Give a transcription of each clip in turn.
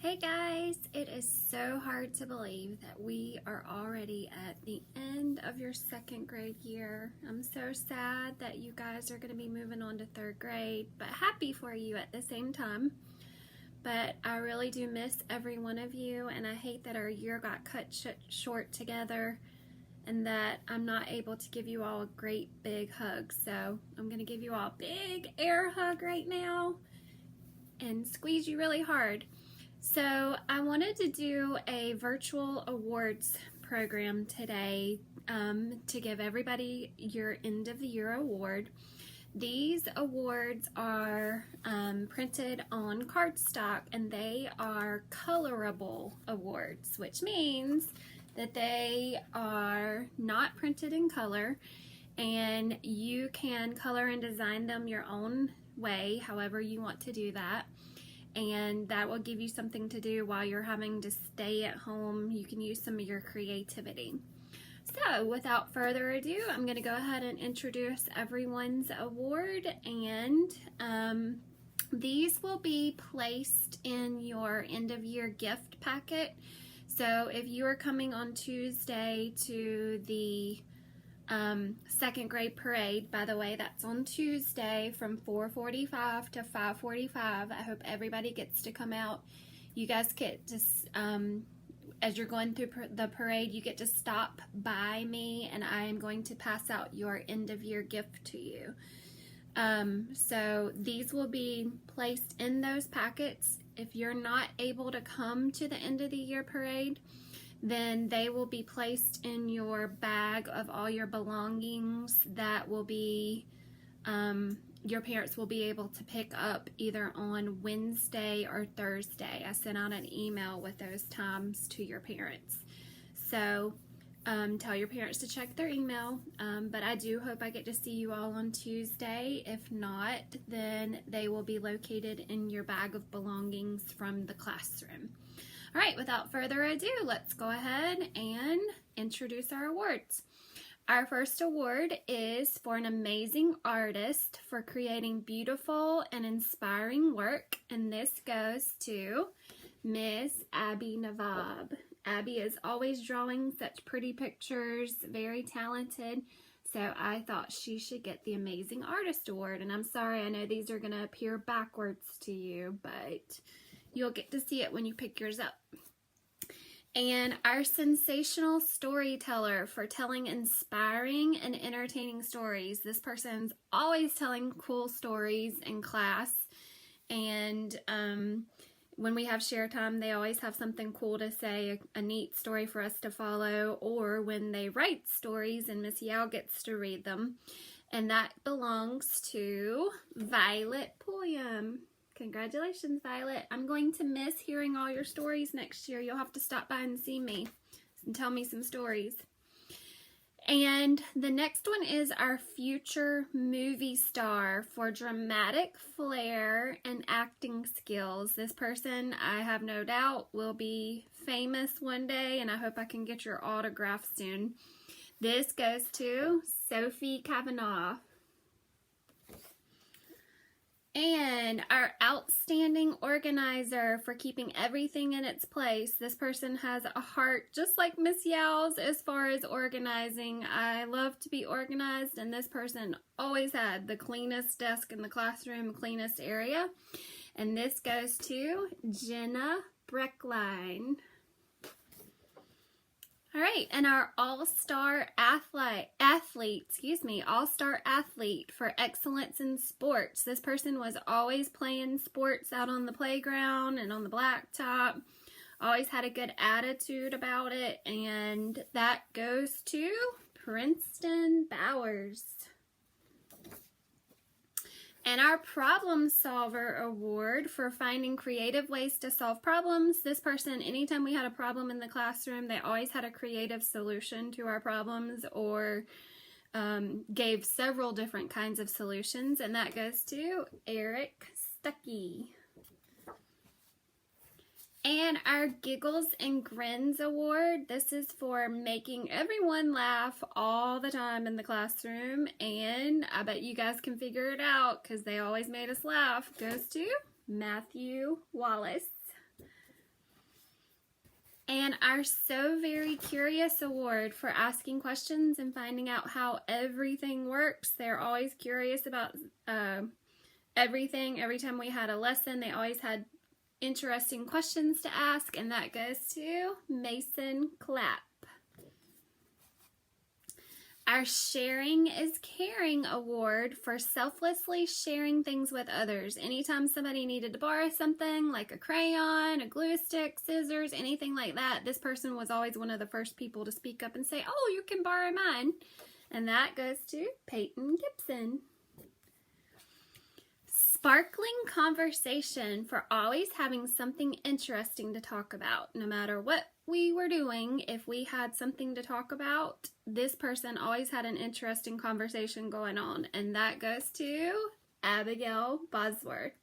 Hey guys, it is so hard to believe that we are already at the end of your second grade year. I'm so sad that you guys are going to be moving on to third grade, but happy for you at the same time. But I really do miss every one of you, and I hate that our year got cut short together and that I'm not able to give you all a great big hug. So I'm going to give you all a big air hug right now and squeeze you really hard. So I wanted to do a virtual awards program today to give everybody your end of the year award. These awards are printed on cardstock, and they are colorable awards, which means that they are not printed in color, and you can color and design them your own way, however you want to do that. And that will give you something to do while you're having to stay at home. You can use some of your creativity. So without further ado, I'm going to go ahead and introduce everyone's award, and these will be placed in your end of year gift packet. So if you are coming on Tuesday to the second grade parade, by the way, that's on Tuesday from 4:45 to 5:45. I hope everybody gets to come out. You guys get to, as you're going through the parade, you get to stop by me, and I am going to pass out your end of year gift to you. So these will be placed in those packets. If you're not able to come to the end of the year parade, then they will be placed in your bag of all your belongings that will be, your parents will be able to pick up either on Wednesday or Thursday. I sent out an email with those times to your parents. So tell your parents to check their email, but I do hope I get to see you all on Tuesday. If not, then they will be located in your bag of belongings from the classroom. All right, without further ado, let's go ahead and introduce our awards. Our first award is for an amazing artist for creating beautiful and inspiring work, and this goes to Miss Abby Nawab. Abby is always drawing such pretty pictures, very talented, so I thought she should get the Amazing Artist Award. And I'm sorry, I know these are going to appear backwards to you, but you'll get to see it when you pick yours up. And our sensational storyteller for telling inspiring and entertaining stories. This person's always telling cool stories in class, and when we have share time, they always have something cool to say, a neat story for us to follow, or when they write stories and Miss Yao gets to read them. And that belongs to Violet Pulliam. Congratulations, Violet. I'm going to miss hearing all your stories next year. You'll have to stop by and see me and tell me some stories. And the next one is our future movie star for dramatic flair and acting skills. This person, I have no doubt, will be famous one day, and I hope I can get your autograph soon. This goes to Sophie Kavanaugh. And our outstanding organizer for keeping everything in its place. This person has a heart just like Miss Yao's as far as organizing. I love to be organized, and this person always had the cleanest desk in the classroom, cleanest area. And this goes to Jenna Breckline. All right, and our all-star all-star athlete for excellence in sports. This person was always playing sports out on the playground and on the blacktop. Always had a good attitude about it, and that goes to Princeton Bowers. And our Problem Solver Award for finding creative ways to solve problems. This person, anytime we had a problem in the classroom, they always had a creative solution to our problems, or gave several different kinds of solutions. And that goes to Eric Stuckey. And our Giggles and Grins Award, this is for making everyone laugh all the time in the classroom, and I bet you guys can figure it out because they always made us laugh, goes to Matthew Wallace. And our So Very Curious Award for asking questions and finding out how everything works. They're always curious about everything. Every time we had a lesson, they always had interesting questions to ask, and that goes to Mason Clapp. Our Sharing is Caring Award for selflessly sharing things with others. Anytime somebody needed to borrow something like a crayon, a glue stick, scissors, anything like that, this person was always one of the first people to speak up and say, "Oh, you can borrow mine." And that goes to Peyton Gibson. Sparkling Conversation for always having something interesting to talk about. No matter what we were doing, if we had something to talk about, this person always had an interesting conversation going on. And that goes to Abigail Bosworth.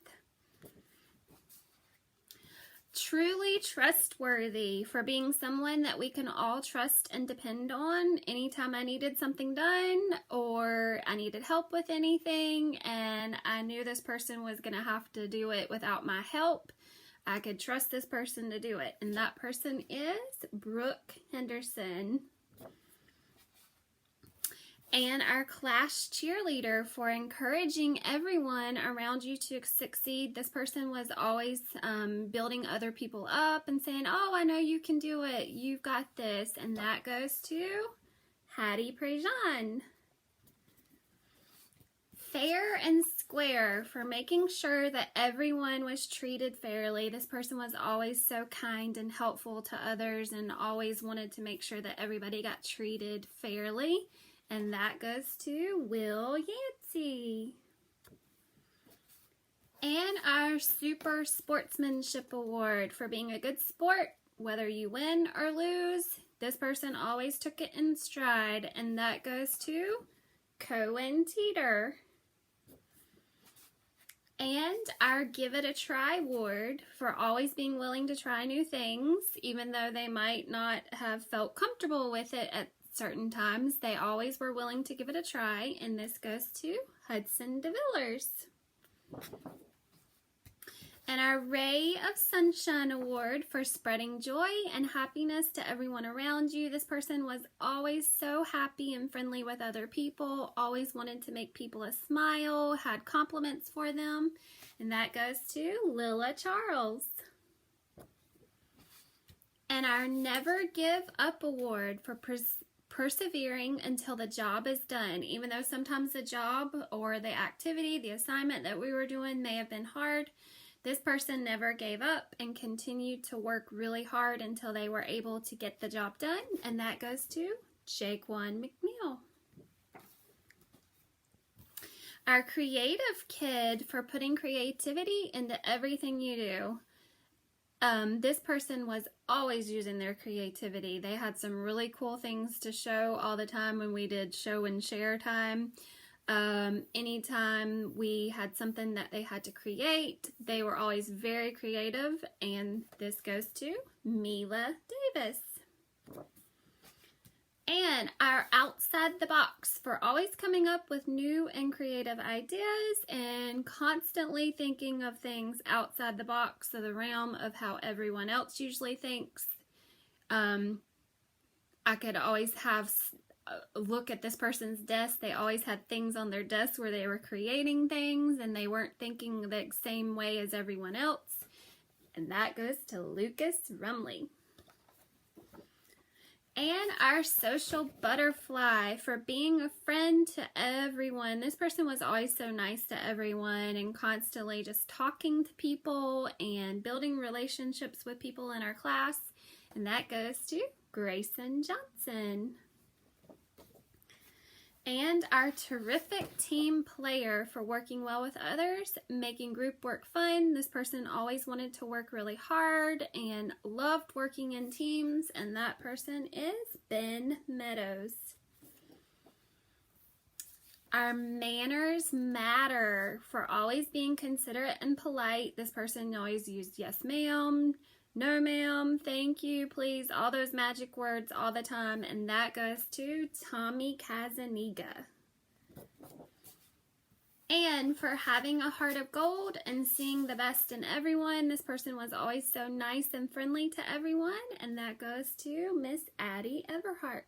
Truly Trustworthy for being someone that we can all trust and depend on. Anytime I needed something done or I needed help with anything and I knew this person was going to have to do it without my help, I could trust this person to do it. And that person is Brooke Henderson. And our class cheerleader for encouraging everyone around you to succeed. This person was always building other people up and saying, "Oh, I know you can do it. You've got this." And that goes to Hattie Prejean. Fair and Square for making sure that everyone was treated fairly. This person was always so kind and helpful to others and always wanted to make sure that everybody got treated fairly. And that goes to Will Yancey. And our Super Sportsmanship Award for being a good sport, whether you win or lose. This person always took it in stride, and that goes to Cohen Teeter. And our Give It a Try Award for always being willing to try new things, even though they might not have felt comfortable with it at certain times. They always were willing to give it a try, and this goes to Hudson DeVillers. And our Ray of Sunshine Award for spreading joy and happiness to everyone around you. This person was always so happy and friendly with other people, always wanted to make people smile, had compliments for them, and that goes to Lila Charles. And our Never Give Up Award for persevering until the job is done. Even though sometimes the job or the activity, the assignment that we were doing may have been hard, this person never gave up and continued to work really hard until they were able to get the job done. And that goes to Jaquan McNeil. Our Creative Kid for putting creativity into everything you do. This person was always using their creativity. They had some really cool things to show all the time when we did show and share time. Anytime we had something that they had to create, they were always very creative, and this goes to Mila Davis. And our Outside the Box for always coming up with new and creative ideas and constantly thinking of things outside the box of the realm of how everyone else usually thinks. I could always have look at this person's desk. They always had things on their desk where they were creating things and they weren't thinking the same way as everyone else. And that goes to Lucas Rumley. And our Social Butterfly for being a friend to everyone. This person was always so nice to everyone and constantly just talking to people and building relationships with people in our class. And that goes to Grayson Johnson. And our Terrific Team Player for working well with others, making group work fun. This person always wanted to work really hard and loved working in teams, and that person is Ben Meadows. Our Manners Matter for always being considerate and polite. This person always used yes ma'am, no ma'am, thank you, please, all those magic words all the time, and that goes to Tommy Kazaniga. And for having a heart of gold and seeing the best in everyone. This person was always so nice and friendly to everyone. And that goes to Miss Addie Everhart.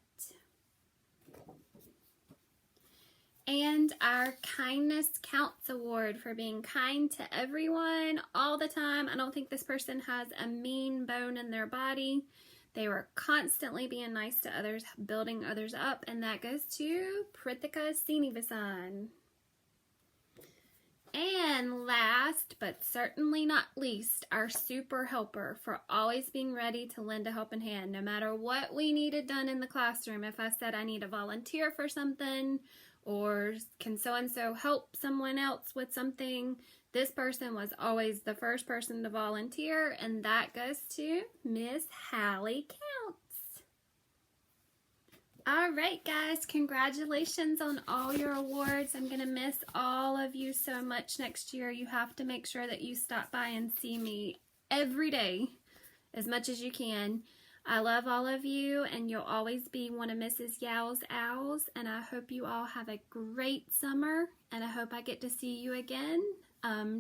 And our Kindness Counts Award for being kind to everyone all the time. I don't think this person has a mean bone in their body. They were constantly being nice to others, building others up. And that goes to Prithika Srinivasan. And last, but certainly not least, our super helper for always being ready to lend a helping hand. No matter what we needed done in the classroom, if I said I need a volunteer for something, or can so-and-so help someone else with something, this person was always the first person to volunteer, and that goes to Miss Hallie Counts. All right, guys, congratulations on all your awards. I'm going to miss all of you so much next year. You have to make sure that you stop by and see me every day as much as you can. I love all of you, and you'll always be one of Mrs. Yow's owls, and I hope you all have a great summer, and I hope I get to see you again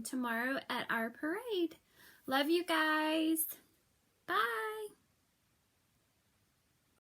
tomorrow at our parade. Love you guys. Bye.